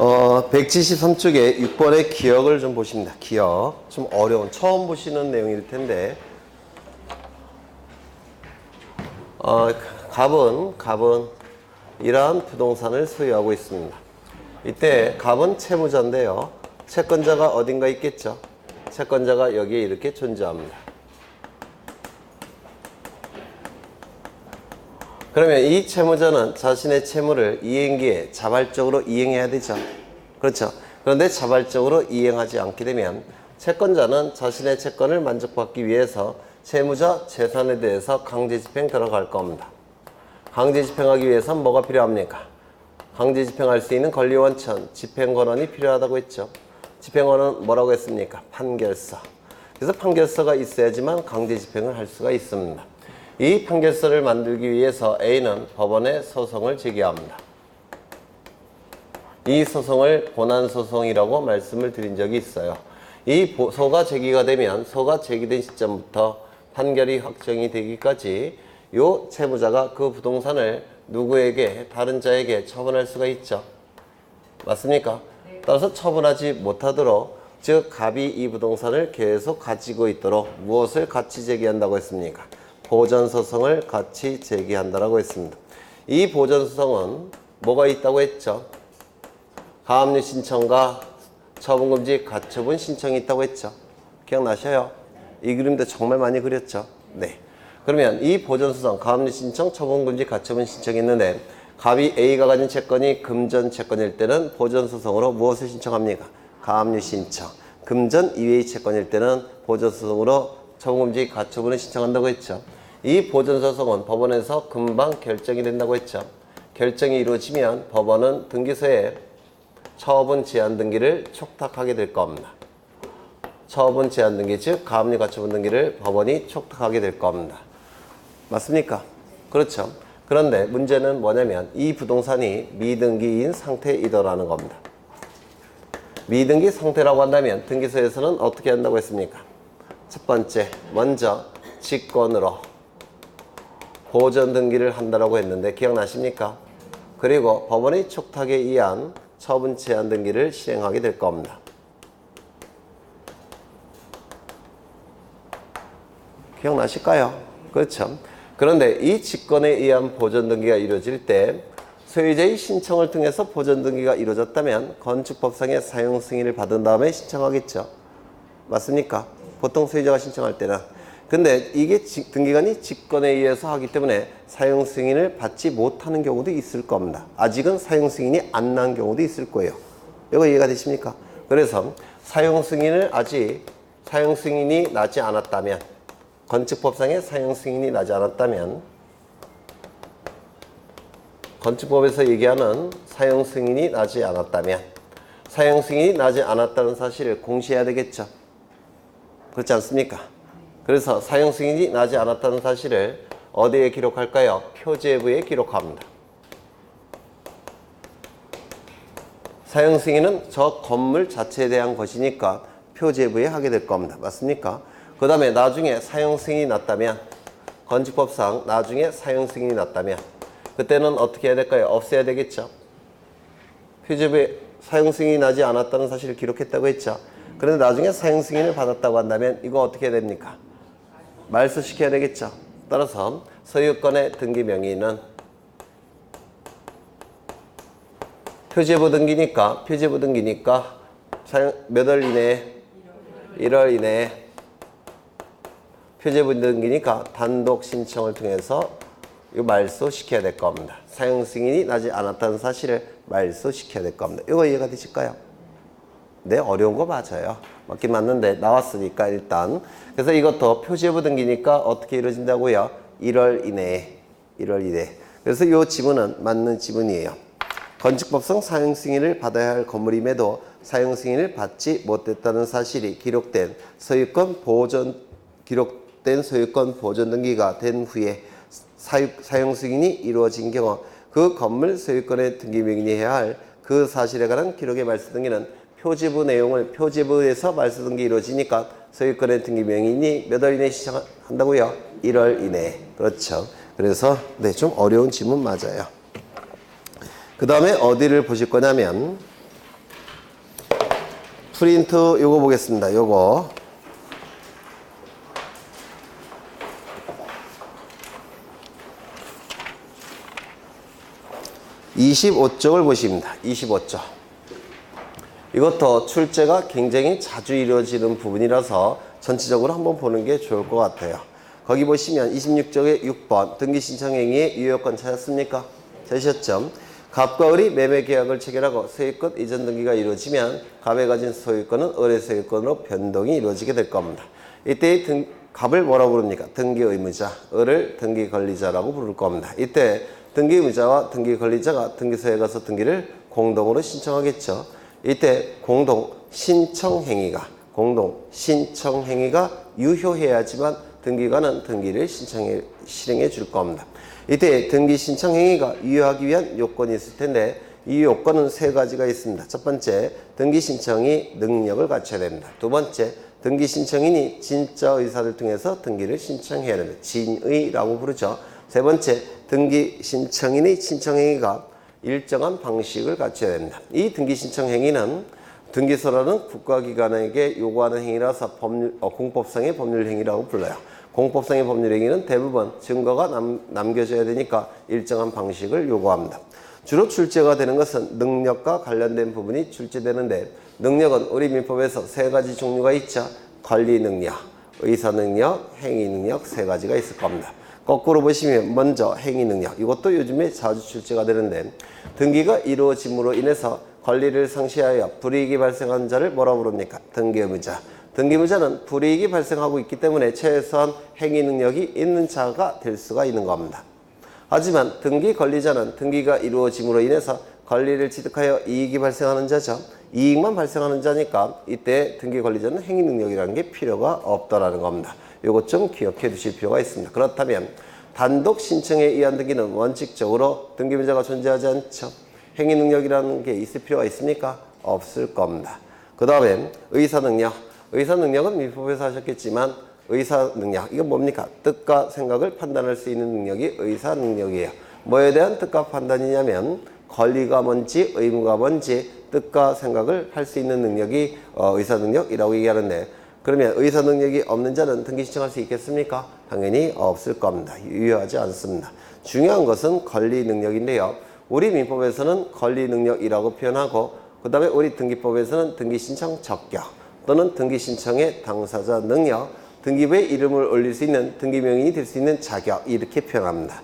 173쪽에 6번의 기억을 좀 보십니다. 기억. 좀 어려운, 처음 보시는 내용일 텐데, 갑은 이러한 부동산을 소유하고 있습니다. 이때 갑은 채무자인데요. 채권자가 어딘가 있겠죠. 채권자가 여기에 이렇게 존재합니다. 그러면 이 채무자는 자신의 채무를 이행기에 자발적으로 이행해야 되죠. 그렇죠. 그런데 자발적으로 이행하지 않게 되면 채권자는 자신의 채권을 만족받기 위해서 채무자 재산에 대해서 강제집행 들어갈 겁니다. 강제집행하기 위해서는 뭐가 필요합니까? 강제집행할 수 있는 권리원천, 집행권한이 필요하다고 했죠. 집행권은 뭐라고 했습니까? 판결서. 그래서 판결서가 있어야지만 강제집행을 할 수가 있습니다. 이 판결서를 만들기 위해서 A는 법원에 소송을 제기합니다. 이 소송을 본안소송이라고 말씀을 드린 적이 있어요. 이 소가 제기가 되면 소가 제기된 시점부터 판결이 확정이 되기까지 이 채무자가 그 부동산을 누구에게, 다른 자에게 처분할 수가 있죠. 맞습니까? 따라서 처분하지 못하도록, 즉 갑이 이 부동산을 계속 가지고 있도록 무엇을 같이 제기한다고 했습니까? 보전소송을 같이 제기한다라고 했습니다. 이 보전소송은 뭐가 있다고 했죠? 가압류 신청과 처분금지 가처분 신청이 있다고 했죠. 기억나셔요? 이 그림도 정말 많이 그렸죠. 네. 그러면 이 보전소송, 가압류 신청, 처분금지 가처분 신청이 있는데, 갑이 A가 가진 채권이 금전 채권일 때는 보전소송으로 무엇을 신청합니까? 가압류 신청. 금전 이외의 채권일 때는 보전소송으로 처분금지 가처분을 신청한다고 했죠. 이 보전소송은 법원에서 금방 결정이 된다고 했죠. 결정이 이루어지면 법원은 등기소에 처분 제한 등기를 촉탁하게 될 겁니다. 처분 제한 등기, 즉 가압류 가처분 등기를 법원이 촉탁하게 될 겁니다. 맞습니까? 그렇죠. 그런데 문제는 뭐냐면 이 부동산이 미등기인 상태이더라는 겁니다. 미등기 상태라고 한다면 등기소에서는 어떻게 한다고 했습니까? 첫 번째, 먼저 직권으로 보전 등기를 한다라고 했는데 기억나십니까? 그리고 법원의 촉탁에 의한 처분 제한 등기를 실행하게 될 겁니다. 기억나실까요? 그렇죠. 그런데 이 직권에 의한 보전 등기가 이루어질 때 소유자의 신청을 통해서 보전 등기가 이루어졌다면 건축법상의 사용 승인을 받은 다음에 신청하겠죠. 맞습니까? 보통 소유자가 신청할 때는. 근데 이게 등기관이 직권에 의해서 하기 때문에 사용 승인을 받지 못하는 경우도 있을 겁니다. 아직은 사용 승인이 안 난 경우도 있을 거예요. 이거 이해가 되십니까? 그래서 사용 승인이 나지 않았다면, 건축법상의 사용 승인이 나지 않았다면, 건축법에서 얘기하는 사용 승인이 나지 않았다면, 사용 승인이 나지 않았다는 사실을 공시해야 되겠죠. 그렇지 않습니까? 그래서 사용 승인이 나지 않았다는 사실을 어디에 기록할까요? 표제부에 기록합니다. 사용 승인은 저 건물 자체에 대한 것이니까 표제부에 하게 될 겁니다. 맞습니까? 그 다음에 나중에 사용 승인이 났다면, 건축법상 나중에 사용 승인이 났다면 그때는 어떻게 해야 될까요? 없애야 되겠죠. 표제부에 사용 승인이 나지 않았다는 사실을 기록했다고 했죠. 그런데 나중에 사용 승인을 받았다고 한다면 이거 어떻게 해야 됩니까? 말소시켜야 되겠죠. 따라서 소유권의 등기 명의는 표제부 등기니까 몇 월 이내에 1월 이내에 표제부 등기니까 단독 신청을 통해서 이거 말소시켜야 될 겁니다. 사용 승인이 나지 않았다는 사실을 말소시켜야 될 겁니다. 이거 이해가 되실까요? 네, 어려운 거 맞아요. 맞긴 맞는데 나왔으니까 일단. 그래서 이것도 표제부 등기니까 어떻게 이루어진다고요? 1월 이내에. 그래서 이 지문은 맞는 지문이에요. 건축법상 사용 승인을 받아야 할 건물임에도 사용 승인을 받지 못했다는 사실이 기록된 소유권 보존 등기가 된 후에 사용 승인이 이루어진 경우 그 건물 소유권의 등기 명의해야 할 그 사실에 관한 기록의 말소 등기는 표제부 내용을 표제부에서 말소 등기 이루어지니까 소유권의 등기 명의인이 몇 월 이내에 시작한다고요? 1월 이내에. 그렇죠. 그래서 네, 좀 어려운 지문 맞아요. 그 다음에 어디를 보실 거냐면 프린트 요거 보겠습니다. 요거 25쪽을 보십니다. 25쪽. 이것도 출제가 굉장히 자주 이루어지는 부분이라서 전체적으로 한번 보는 게 좋을 것 같아요. 거기 보시면 26쪽의 6번 등기신청행위의 유효권 찾았습니까? 찾으셨죠? 갑과 을이 매매계약을 체결하고 소유권 이전 등기가 이루어지면 갑이 가진 소유권은 을의 소유권으로 변동이 이루어지게 될 겁니다. 이때 갑을 뭐라고 부릅니까? 등기의무자, 을을 등기권리자라고 부를 겁니다. 이때 등기의무자와 등기권리자가 등기소에 가서 등기를 공동으로 신청하겠죠. 이때 공동 신청행위가 유효해야지만 등기관은 등기를 실행해 줄 겁니다. 이때 등기 신청행위가 유효하기 위한 요건이 있을 텐데 이 요건은 세 가지가 있습니다. 첫 번째, 등기 신청이 능력을 갖춰야 됩니다. 두 번째, 등기 신청인이 진짜 의사를 통해서 등기를 신청해야 됩니다. 진의라고 부르죠. 세 번째, 등기 신청인의 신청행위가 일정한 방식을 갖춰야 됩니다. 이 등기 신청행위는 등기소라는 국가기관에게 요구하는 행위라서 공법상의 법률행위라고 불러요. 공법상의 법률행위는 대부분 증거가 남겨져야 되니까 일정한 방식을 요구합니다. 주로 출제가 되는 것은 능력과 관련된 부분이 출제되는데 능력은 우리 민법에서 세 가지 종류가 있죠. 권리능력, 의사능력, 행위능력 세 가지가 있을 겁니다. 거꾸로 보시면 먼저 행위능력, 이것도 요즘에 자주 출제가 되는데 등기가 이루어짐으로 인해서 권리를 상실하여 불이익이 발생한 자를 뭐라고 부릅니까? 등기의무자. 등기의무자는 불이익이 발생하고 있기 때문에 최소한 행위능력이 있는 자가 될 수가 있는 겁니다. 하지만 등기권리자는 등기가 이루어짐으로 인해서 권리를 취득하여 이익이 발생하는 자죠. 이익만 발생하는 자니까 이때 등기권리자는 행위능력이라는 게 필요가 없다라는 겁니다. 이것 좀 기억해 두실 필요가 있습니다. 그렇다면 단독 신청에 의한 등기는 원칙적으로 등기의무자가 존재하지 않죠. 행위능력이라는 게 있을 필요가 있습니까? 없을 겁니다. 그 다음에 의사능력. 의사능력은 민법에서 하셨겠지만 의사능력, 이건 뭡니까? 뜻과 생각을 판단할 수 있는 능력이 의사능력이에요. 뭐에 대한 뜻과 판단이냐면 권리가 뭔지 의무가 뭔지 뜻과 생각을 할 수 있는 능력이 의사능력이라고 얘기하는데 그러면 의사능력이 없는 자는 등기 신청할 수 있겠습니까? 당연히 없을 겁니다. 유효하지 않습니다. 중요한 것은 권리능력인데요. 우리 민법에서는 권리능력이라고 표현하고 그 다음에 우리 등기법에서는 등기신청 적격 또는 등기신청의 당사자 능력, 등기부에 이름을 올릴 수 있는 등기명인이 될 수 있는 자격 이렇게 표현합니다.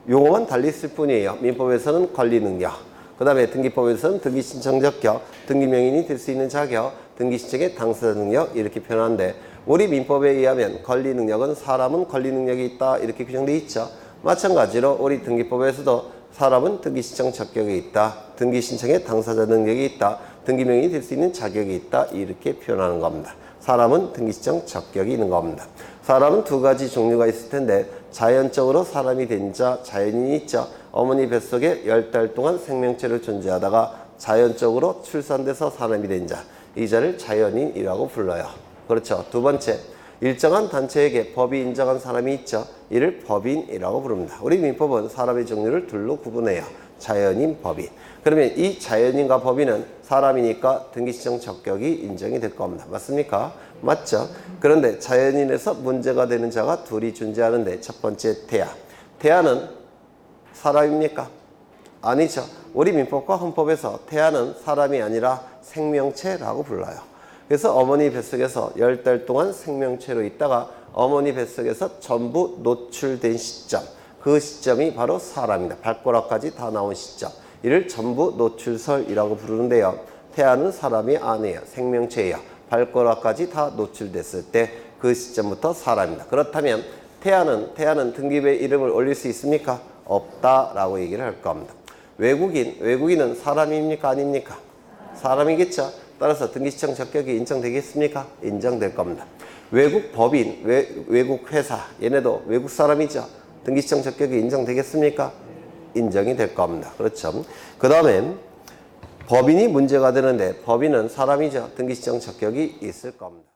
용어만 달리 있을 뿐이에요. 민법에서는 권리능력, 그 다음에 등기법에서는 등기신청 적격, 등기명인이 될 수 있는 자격, 등기신청의 당사자 능력 이렇게 표현하는데 우리 민법에 의하면 권리능력은 사람은 권리능력이 있다 이렇게 규정되어 있죠. 마찬가지로 우리 등기법에서도 사람은 등기신청 적격이 있다, 등기신청의 당사자 능력이 있다, 등기명인이 될 수 있는 자격이 있다 이렇게 표현하는 겁니다. 사람은 등기신청 적격이 있는 겁니다. 사람은 두 가지 종류가 있을 텐데 자연적으로 사람이 된 자, 자연인이 있죠. 어머니 뱃속에 10달 동안 생명체로 존재하다가 자연적으로 출산돼서 사람이 된 자, 이 자를 자연인이라고 불러요. 그렇죠. 두 번째, 일정한 단체에게 법이 인정한 사람이 있죠. 이를 법인이라고 부릅니다. 우리 민법은 사람의 종류를 둘로 구분해요. 자연인, 법인. 그러면 이 자연인과 법인은 사람이니까 등기신청 적격이 인정이 될 겁니다. 맞습니까? 맞죠? 그런데 자연인에서 문제가 되는 자가 둘이 존재하는데 첫 번째 태아. 태아는 사람입니까? 아니죠. 우리 민법과 헌법에서 태아는 사람이 아니라 생명체라고 불러요. 그래서 어머니 뱃속에서 10달 동안 생명체로 있다가 어머니 뱃속에서 전부 노출된 시점, 그 시점이 바로 사람입니다. 발가락까지 다 나온 시점, 이를 전부 노출설이라고 부르는데요. 태아는 사람이 아니에요. 생명체예요. 발가락까지 다 노출됐을 때 그 시점부터 사람입니다. 그렇다면 태아는 등기부에 이름을 올릴 수 있습니까? 없다라고 얘기를 할 겁니다. 외국인은 사람입니까? 아닙니까? 사람이겠죠. 따라서 등기신청 적격이 인정되겠습니까? 인정될 겁니다. 외국 법인, 외국 회사, 얘네도 외국 사람이죠. 등기신청 적격이 인정되겠습니까? 인정이 될 겁니다. 그렇죠. 그 다음에 법인이 문제가 되는데 법인은 사람이죠. 등기신청 적격이 있을 겁니다.